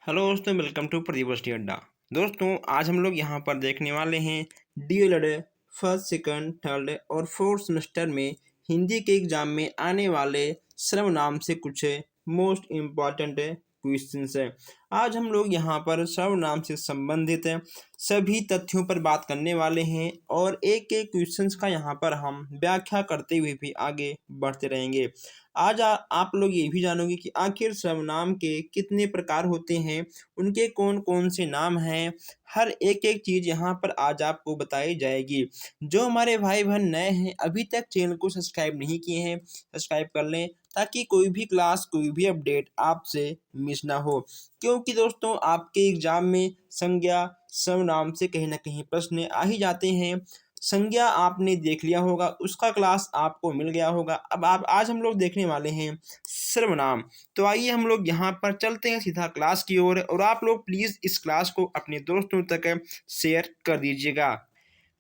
Hello दोस्तों, welcome to Pradeep study अड्डा। दोस्तों, आज हम लोग यहाँ पर देखने वाले हैं डीएलएड फर्स्ट, सेकंड, थर्ड और फोर्थ सेमेस्टर में हिंदी के एग्जाम में आने वाले सर्वनाम से कुछ मोस्ट इम्पॉर्टेंट क्वेश्चंस है। आज हम लोग यहाँ पर सर्वनाम से संबंधित सभी तथ्यों पर बात करने वाले हैं और एक एक क्वेश्चंस का यहाँ पर हम व्याख्या करते हुए भी आगे बढ़ते रहेंगे। आज आप लोग ये भी जानोगे कि आखिर सर्वनाम के कितने प्रकार होते हैं, उनके कौन कौन से नाम हैं। हर एक एक चीज़ यहाँ पर आज आपको बताई जाएगी। जो हमारे भाई बहन नए हैं, अभी तक चैनल को सब्सक्राइब नहीं किए हैं, सब्सक्राइब कर लें ताकि कोई भी क्लास, कोई भी अपडेट आपसे मिस ना हो। क्योंकि दोस्तों, आपके एग्जाम में संज्ञा सर्वनाम से कहीं ना कहीं प्रश्न आ ही जाते हैं। संज्ञा आपने देख लिया होगा, उसका क्लास आपको मिल गया होगा। अब आप आज हम लोग देखने वाले हैं सर्वनाम। तो आइए हम लोग यहाँ पर चलते हैं सीधा क्लास की ओर और आप लोग प्लीज़ इस क्लास को अपने दोस्तों तक शेयर कर दीजिएगा।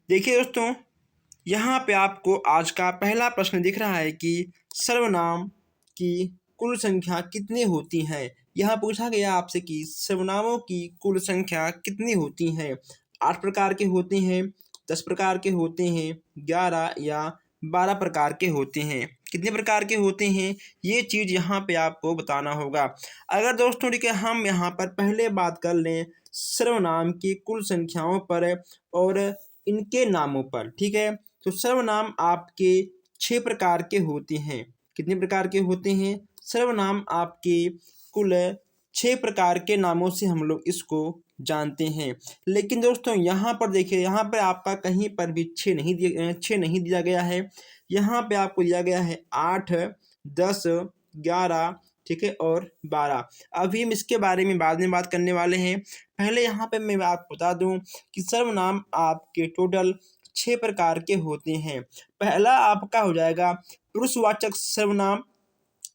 देखिए दोस्तों, यहाँ पे आपको आज का पहला प्रश्न दिख रहा है कि सर्वनाम की कुल संख्या कितनी होती है। यहाँ पूछा गया आपसे कि सर्वनामों की कुल संख्या कितनी होती है। 8 प्रकार के होते हैं, 10 प्रकार के होते हैं, 11 या 12 प्रकार के होते हैं। कितने प्रकार के होते हैं ये चीज़ यहाँ पे आपको बताना होगा। अगर दोस्तों ठीक है, हम यहाँ पर पहले बात कर लें सर्वनाम की कुल संख्याओं पर और इनके नामों पर, ठीक है। तो सर्वनाम आपके 6 प्रकार के होते हैं। कितने प्रकार के होते हैं? सर्वनाम आपके कुल 6 प्रकार के नामों से हम लोग इसको जानते हैं। लेकिन दोस्तों यहाँ पर देखिए, यहाँ पर आपका कहीं पर भी 6 नहीं दिया गया है। यहाँ पे आपको दिया गया है 8, 10, 11, ठीक है, और 12। अभी हम इसके बारे में बाद में बात करने वाले हैं। पहले यहाँ पे मैं आपको बता दूं कि सर्वनाम आपके टोटल 6 प्रकार के होते हैं। पहला आपका हो जाएगा पुरुषवाचक सर्वनाम,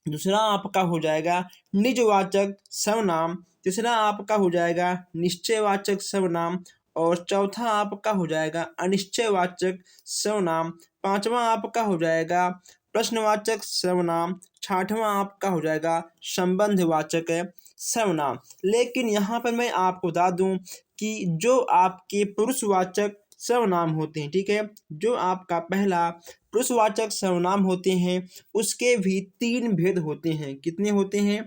दूसरा आपका हो जाएगा निजवाचक सर्वनाम, तीसरा आपका हो जाएगा निश्चयवाचक सर्वनाम और चौथा आपका हो जाएगा अनिश्चयवाचक सर्वनाम, पांचवा आपका हो जाएगा प्रश्नवाचक सर्वनाम, छठवां आपका हो जाएगा संबंधवाचक सर्वनाम। लेकिन यहाँ पर मैं आपको बता दूं कि जो आपके पुरुषवाचक सर्वनाम होते हैं, ठीक है, जो आपका पहला पुरुषवाचक सर्वनाम होते हैं उसके भी 3 भेद होते हैं। कितने होते हैं?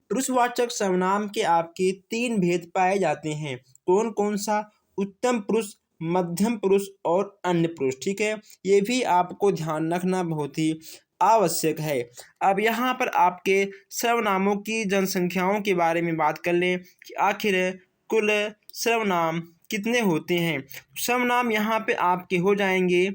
पुरुषवाचक सर्वनाम के आपके 3 भेद पाए जाते हैं। कौन कौन सा? उत्तम पुरुष, मध्यम पुरुष और अन्य पुरुष, ठीक है। ये भी आपको ध्यान रखना बहुत ही आवश्यक है। अब यहाँ पर आपके सर्वनामों की जनसंख्याओं के बारे में बात कर लें कि आखिर कुल सर्वनाम कितने होते हैं। सर्वनाम यहाँ पे आपके हो जाएंगे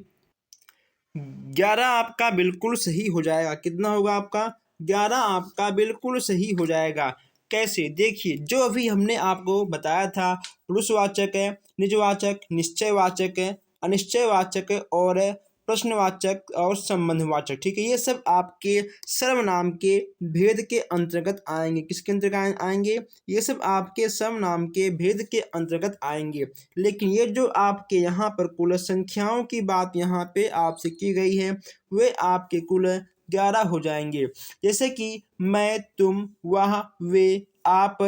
11। आपका बिल्कुल सही हो जाएगा। कितना होगा आपका? 11 आपका बिल्कुल सही हो जाएगा। कैसे? देखिए, जो अभी हमने आपको बताया था पुरुषवाचक है, निजवाचक, निश्चयवाचक है, अनिश्चयवाचक और प्रश्नवाचक और संबंधवाचक, ठीक है, ये सब आपके सर्वनाम के भेद के अंतर्गत आएंगे। किसके अंतर्गत आएंगे? ये सब आपके सर्वनाम के भेद के अंतर्गत आएंगे। लेकिन ये जो आपके यहाँ पर कुल संख्याओं की बात यहाँ पे आपसे की गई है वे आपके कुल 11 हो जाएंगे। जैसे कि मैं, तुम, वह, वे, आप,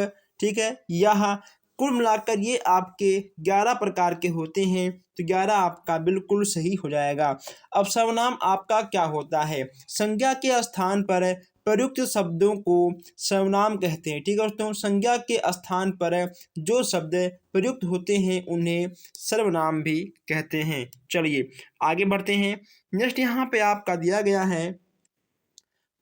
ठीक है, यह, कुल मिलाकर ये आपके 11 प्रकार के होते हैं। तो 11 आपका बिल्कुल सही हो जाएगा। अब सर्वनाम आपका क्या होता है? संज्ञा के स्थान पर प्रयुक्त शब्दों को सर्वनाम कहते हैं, ठीक है दोस्तों। संज्ञा के स्थान पर जो शब्द प्रयुक्त होते हैं उन्हें सर्वनाम भी कहते हैं। चलिए आगे बढ़ते हैं। नेक्स्ट यहाँ पे आपका दिया गया है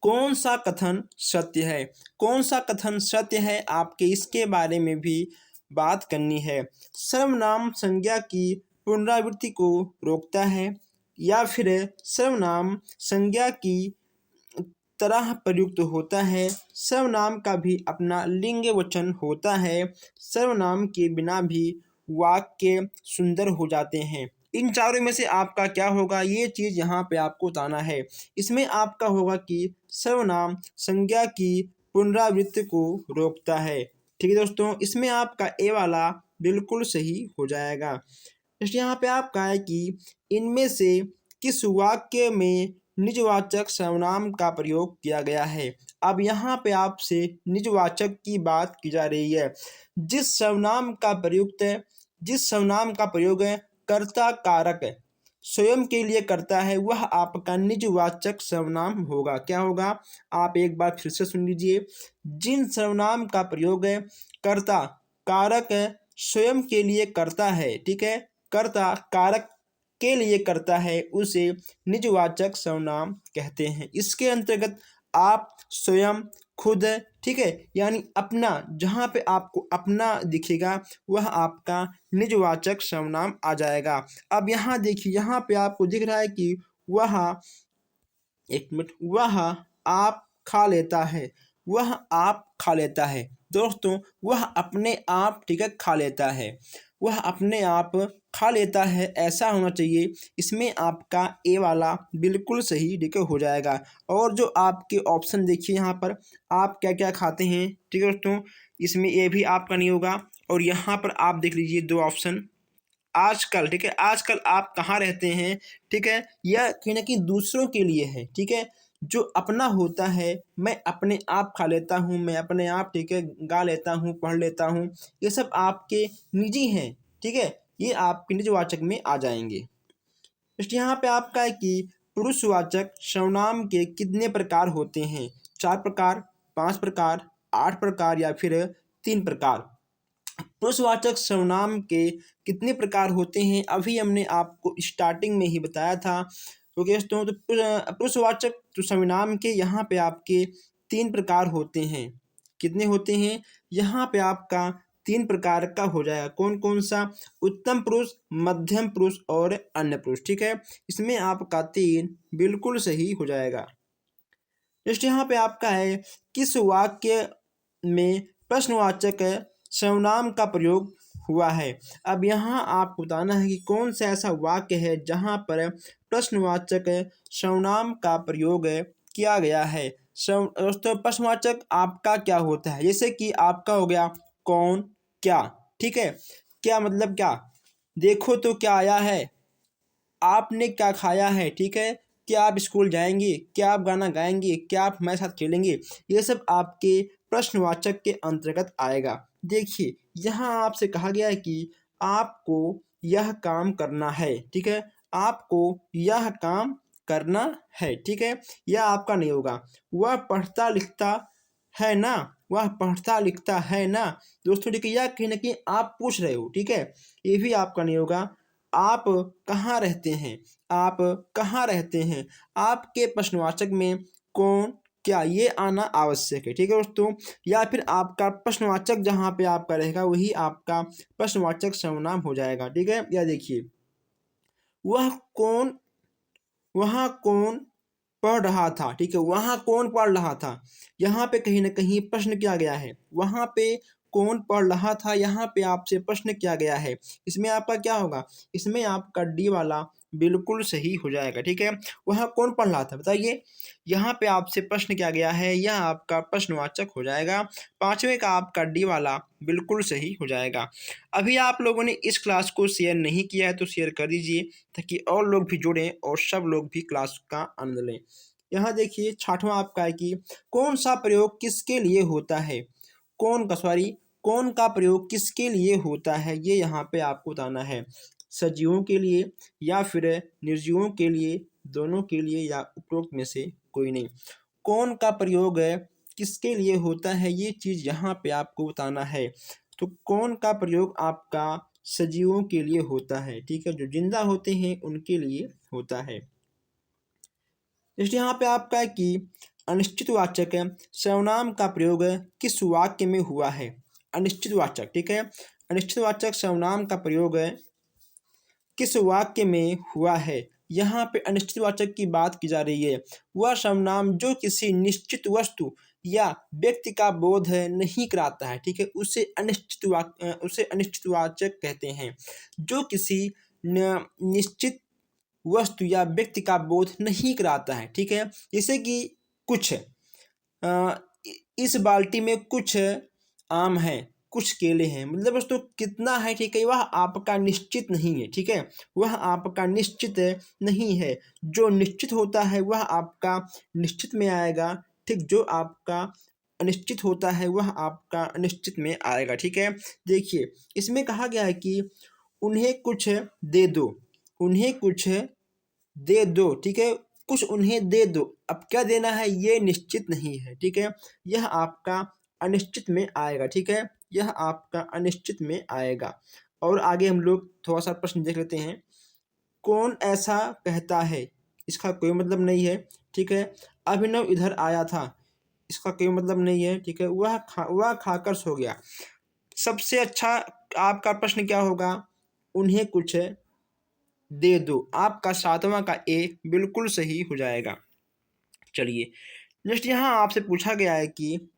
कौन सा कथन सत्य है। कौन सा कथन सत्य है आपके इसके बारे में भी बात करनी है। सर्वनाम संज्ञा की पुनरावृत्ति को रोकता है या फिर सर्वनाम संज्ञा की तरह प्रयुक्त होता है। सर्वनाम का भी अपना लिंग वचन होता है। सर्वनाम के बिना भी वाक्य सुंदर हो जाते हैं। इन चारों में से आपका क्या होगा, ये चीज़ यहाँ पे आपको बताना है। इसमें आपका होगा कि सर्वनाम संज्ञा की पुनरावृत्ति को रोकता है, ठीक है दोस्तों। इसमें आपका ए वाला बिल्कुल सही हो जाएगा। जैसे यहाँ पे आपका है कि इनमें से किस वाक्य में निजवाचक सर्वनाम का प्रयोग किया गया है। अब यहाँ पे आपसे निजवाचक की बात की जा रही है। जिस सर्वनाम का प्रयोग कर्ता कारक स्वयं के लिए करता है वह आपका निजवाचक सर्वनाम होगा। क्या होगा? आप एक बार फिर से सुन लीजिए। जिन सर्वनाम का प्रयोग कर्ता कारक स्वयं के लिए करता है, ठीक है, कर्ता कारक के लिए करता है, उसे निजवाचक सर्वनाम कहते हैं। इसके अंतर्गत आप, स्वयं, खुद, ठीक है, यानी अपना, जहाँ पे आपको अपना दिखेगा वह आपका निजवाचक सर्वनाम आ जाएगा। अब यहाँ देखिए, यहाँ पे आपको दिख रहा है कि वह, एक मिनट, वह आप खा लेता है, वह आप खा लेता है। दोस्तों, वह अपने आप, ठीक है, खा लेता है, वह अपने आप खा लेता है, ऐसा होना चाहिए। इसमें आपका ए वाला बिल्कुल सही, ठीक है, हो जाएगा। और जो आपके ऑप्शन देखिए यहाँ पर, आप क्या क्या खाते हैं, ठीक है दोस्तों, इसमें ए भी आपका नहीं होगा। और यहाँ पर आप देख लीजिए दो ऑप्शन, आजकल, ठीक है, आजकल आप कहाँ रहते हैं, ठीक है, यह कहीं ना कहीं दूसरों के लिए है, ठीक है। जो अपना होता है, मैं अपने आप खा लेता हूँ, मैं अपने आप, ठीक है, गा लेता हूँ, पढ़ लेता हूँ, ये सब आपके निजी हैं, ठीक है, ये आपके निजवाचक में आ जाएंगे। नेक्स्ट यहाँ पे आपका है कि पुरुषवाचक सर्वनाम के कितने प्रकार होते हैं? 4 प्रकार, 5 प्रकार, 8 प्रकार या फिर 3 प्रकार। पुरुषवाचक सर्वनाम के कितने प्रकार होते हैं अभी हमने आपको स्टार्टिंग में ही बताया था। तो दोस्तों, तो पुरुषवाचक तो सर्वनाम के यहाँ पे आपके 3 प्रकार होते हैं। कितने होते हैं? यहाँ पे आपका 3 प्रकार का हो जाएगा। कौन कौन सा? उत्तम पुरुष, मध्यम पुरुष और अन्य पुरुष, ठीक है। इसमें आपका 3 बिल्कुल सही हो जाएगा। नेक्स्ट यहाँ पे आपका है, किस वाक्य में प्रश्नवाचक सर्वनाम का प्रयोग हुआ है? अब यहाँ आपको बताना है कि कौन सा ऐसा वाक्य है जहाँ पर प्रश्नवाचक सर्वनाम का प्रयोग किया गया है। दोस्तों, प्रश्नवाचक आपका क्या होता है? जैसे कि आपका हो गया कौन, क्या, ठीक है। क्या मतलब क्या? देखो तो क्या आया है, आपने क्या खाया है, ठीक है, क्या आप स्कूल जाएंगे, क्या आप गाना गाएंगे, क्या आप हमारे साथ खेलेंगे, ये सब आपके प्रश्नवाचक के अंतर्गत आएगा। देखिए, यहाँ आपसे कहा गया है कि आपको यह काम करना है, ठीक है, आपको यह काम करना है, ठीक है, यह आपका नहीं होगा। वह पढ़ता लिखता है ना, वह पढ़ता लिखता है ना। दोस्तों देखिए, यह कहीं ना कहीं आप पूछ रहे हो, ठीक है, ये भी आपका नहीं होगा। आप कहाँ रहते हैं, आप कहाँ रहते हैं, आपके प्रश्नवाचक में कौन, क्या, ये आना आवश्यक है, ठीक है दोस्तों। या फिर आपका प्रश्नवाचक जहाँ पे आपका रहेगा वही आपका प्रश्नवाचक सर्वनाम हो जाएगा, ठीक है। या देखिए, वह कौन, वहाँ कौन पढ़ रहा था, ठीक है, वहाँ कौन पढ़ रहा था, यहाँ पे कहीं ना कहीं प्रश्न किया गया है। वहाँ पे कौन पढ़ रहा था, यहाँ पे आपसे प्रश्न किया गया है। इसमें आपका क्या होगा? इसमें आपका डी वाला बिल्कुल सही हो जाएगा, ठीक है। वहाँ कौन पढ़ रहा था बताइए, यहाँ पे आपसे प्रश्न किया गया है, यह आपका प्रश्नवाचक हो जाएगा। पांचवें का आपका डी वाला बिल्कुल सही हो जाएगा। अभी आप लोगों ने इस क्लास को शेयर नहीं किया है तो शेयर कर दीजिए, ताकि और लोग भी जुड़ें और सब लोग भी क्लास का आनंद लें। यहाँ देखिए, छठवां आपका है कि कौन सा प्रयोग किसके लिए होता है? कौन का प्रयोग किसके लिए होता है, ये यहाँ पे आपको बताना है। सजीवों के लिए या फिर निर्जीवों के लिए, दोनों के लिए, या उपरोक्त में से कोई नहीं। कौन का प्रयोग किसके लिए होता है, ये चीज़ यहाँ पे आपको बताना है। तो कौन का प्रयोग आपका सजीवों के लिए होता है, ठीक है, जो जिंदा होते हैं उनके लिए होता है। इसलिए यहाँ पे आपका है कि अनिश्चितवाचक सर्वनाम का प्रयोग किस वाक्य में हुआ है? अनिश्चितवाचक, ठीक है, अनिश्चितवाचक सर्वनाम का प्रयोग किस वाक्य में हुआ है? यहाँ पे अनिश्चितवाचक की बात की जा रही है। वह सर्वनाम जो किसी निश्चित वस्तु या व्यक्ति का बोध नहीं कराता है, ठीक है, उसे अनिश्चितवाचक कहते हैं। जो किसी निश्चित वस्तु या व्यक्ति का बोध नहीं कराता है, ठीक है। जैसे कि कुछ इस बाल्टी में कुछ आम है, कुछ केले हैं, मतलब दोस्तों कितना है, ठीक है, वह आपका निश्चित नहीं है, ठीक है, वह आपका निश्चित नहीं है। जो निश्चित होता है वह आपका निश्चित में आएगा, ठीक, जो आपका अनिश्चित होता है वह आपका अनिश्चित में आएगा। ठीक है, देखिए इसमें कहा गया है कि उन्हें कुछ दे दो, उन्हें कुछ दे दो। ठीक है, कुछ उन्हें दे दो, अब क्या देना है ये निश्चित नहीं है। ठीक है, यह आपका अनिश्चित में आएगा। ठीक है, यह आपका अनिश्चित में आएगा। और आगे हम लोग थोड़ा सा प्रश्न देख लेते हैं। कौन ऐसा कहता है, इसका कोई मतलब नहीं है। ठीक है, अभिनव इधर आया था, इसका कोई मतलब नहीं है। ठीक है, वह खाकर सो गया। सबसे अच्छा आपका प्रश्न क्या होगा, उन्हें कुछ दे दो। आपका सातवां का ए बिल्कुल सही हो जाएगा। चलिए नेक्स्ट, यहाँ आपसे पूछा गया है कि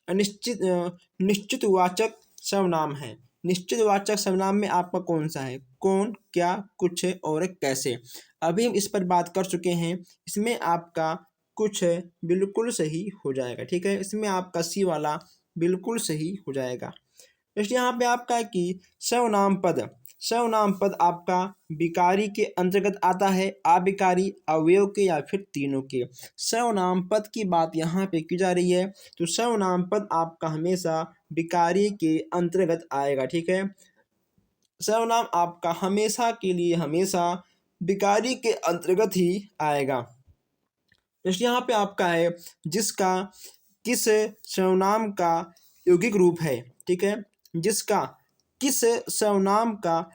निश्चित वाचक सर्वनाम है। निश्चित वाचक सर्वनाम में आपका कौन सा है, कौन, क्या, कुछ और कैसे। अभी हम इस पर बात कर चुके हैं। इसमें आपका कुछ बिल्कुल सही हो जाएगा। ठीक है, इसमें आपका सी वाला बिल्कुल सही हो जाएगा। नेक्स्ट यहाँ पे आपका है कि सर्वनाम पद, सर्वनाम पद आपका विकारी के अंतर्गत आता है, अविकारी, अवयव के या फिर तीनों के। सर्वनाम पद की बात यहाँ पे की जा रही है, तो सर्वनाम पद आपका हमेशा विकारी के अंतर्गत आएगा। ठीक है, सर्वनाम आपका हमेशा के लिए हमेशा विकारी के अंतर्गत ही आएगा। नेक्स्ट यहाँ पे आपका है जिसका किस सर्वनाम का यौगिक रूप है। ठीक है, जिसका किस सर्वनाम का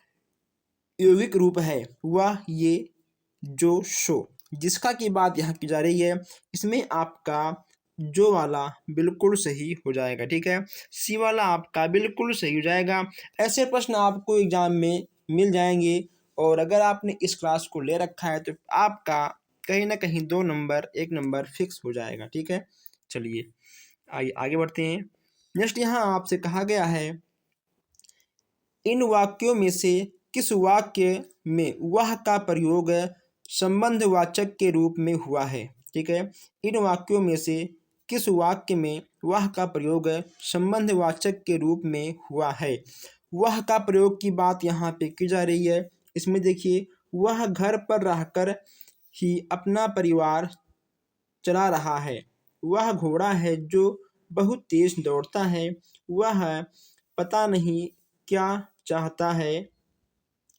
यौगिक रूप है, वह, ये, जो, सो। जिसका की बात यहाँ की जा रही है, इसमें आपका जो वाला बिल्कुल सही हो जाएगा। ठीक है, सी वाला आपका बिल्कुल सही हो जाएगा। ऐसे प्रश्न आपको एग्जाम में मिल जाएंगे, और अगर आपने इस क्लास को ले रखा है तो आपका कहीं ना कहीं 2 नंबर 1 नंबर फिक्स हो जाएगा। ठीक है, चलिए आइए आगे बढ़ते हैं। नेक्स्ट यहाँ आपसे कहा गया है, इन वाक्यों में से किस वाक्य में वह का प्रयोग संबंधवाचक के रूप में हुआ है। ठीक है, इन वाक्यों में से किस वाक्य में वह का प्रयोग संबंधवाचक के रूप में हुआ है। वह का प्रयोग की बात यहाँ पे की जा रही है। इसमें देखिए, वह घर पर रहकर ही अपना परिवार चला रहा है। वह घोड़ा है जो बहुत तेज दौड़ता है। वह पता नहीं क्या चाहता है।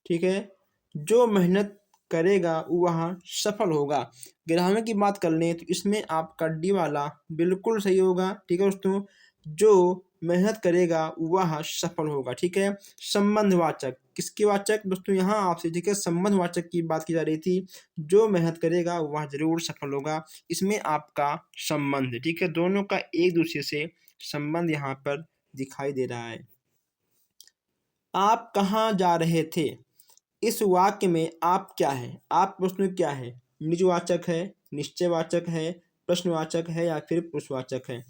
ठीक है, जो मेहनत करेगा वह सफल होगा। ग्रामर की बात कर लें तो इसमें आपका डी वाला बिल्कुल सही होगा। ठीक है दोस्तों, जो मेहनत करेगा वह सफल होगा। ठीक है, संबंधवाचक किसके वाचक दोस्तों, यहाँ आपसे ठीक है संबंधवाचक की बात की जा रही थी। जो मेहनत करेगा वह जरूर सफल होगा, इसमें आपका संबंध। ठीक है, दोनों का एक दूसरे से संबंध यहाँ पर दिखाई दे रहा है। आप कहाँ जा रहे थे, इस वाक्य में आप क्या है, आप प्रश्न क्या है, निजवाचक है, निश्चयवाचक है, प्रश्नवाचक है या फिर पुरुषवाचक है।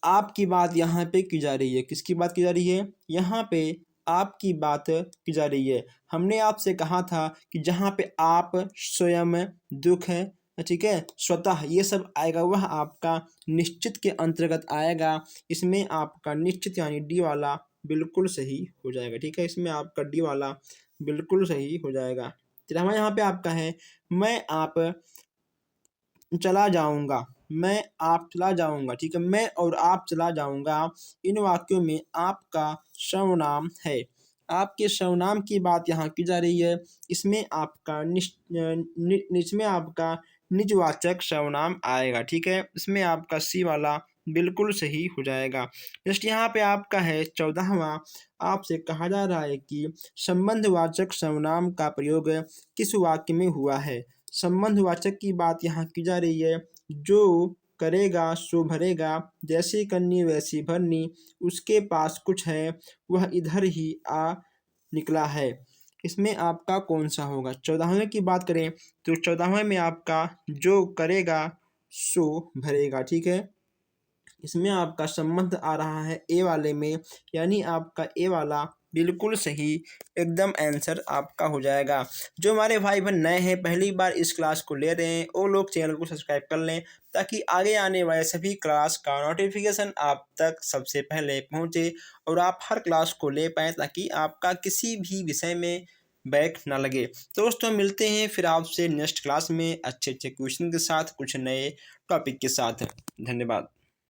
आपकी बात यहाँ पे की जा रही है, किसकी बात की जा रही है, यहाँ पे आपकी बात की जा रही है। हमने आपसे कहा था कि जहाँ पे आप, स्वयं, दुख है, ठीक है, स्वतः, ये सब आएगा वह आपका निश्चित के अंतर्गत आएगा। इसमें आपका निश्चित यानी डी वाला बिल्कुल सही हो जाएगा। ठीक है, इसमें आपका डी वाला बिल्कुल सही हो जाएगा। तेरहवां यहाँ पे आपका है, मैं आप चला जाऊंगा, मैं आप चला जाऊंगा। ठीक है, मैं और आप चला जाऊंगा, इन वाक्यों में आपका सर्वनाम है। आपके सर्वनाम की बात यहाँ की जा रही है। इसमें आपका इसमें आपका निजवाचक सर्वनाम आएगा। ठीक है, इसमें आपका सी वाला बिल्कुल सही हो जाएगा। जस्ट यहाँ पे आपका है 14वां, आपसे कहा जा रहा है कि संबंधवाचक सर्वनाम का प्रयोग किस वाक्य में हुआ है। संबंधवाचक की बात यहाँ की जा रही है। जो करेगा सो भरेगा, जैसी करनी वैसी भरनी, उसके पास कुछ है, वह इधर ही आ निकला है। इसमें आपका कौन सा होगा। 14वें की बात करें तो 14वें में आपका जो करेगा सो भरेगा। ठीक है, इसमें आपका संबंध आ रहा है ए वाले में, यानी आपका ए वाला बिल्कुल सही एकदम आंसर आपका हो जाएगा। जो हमारे भाई बहन नए हैं, पहली बार इस क्लास को ले रहे हैं, वो लोग चैनल को सब्सक्राइब कर लें ताकि आगे आने वाले सभी क्लास का नोटिफिकेशन आप तक सबसे पहले पहुंचे और आप हर क्लास को ले पाएँ, ताकि आपका किसी भी विषय में बैक ना लगे। तो दोस्तों मिलते हैं फिर आपसे नेक्स्ट क्लास में अच्छे अच्छे क्वेश्चन के साथ, कुछ नए टॉपिक के साथ। धन्यवाद।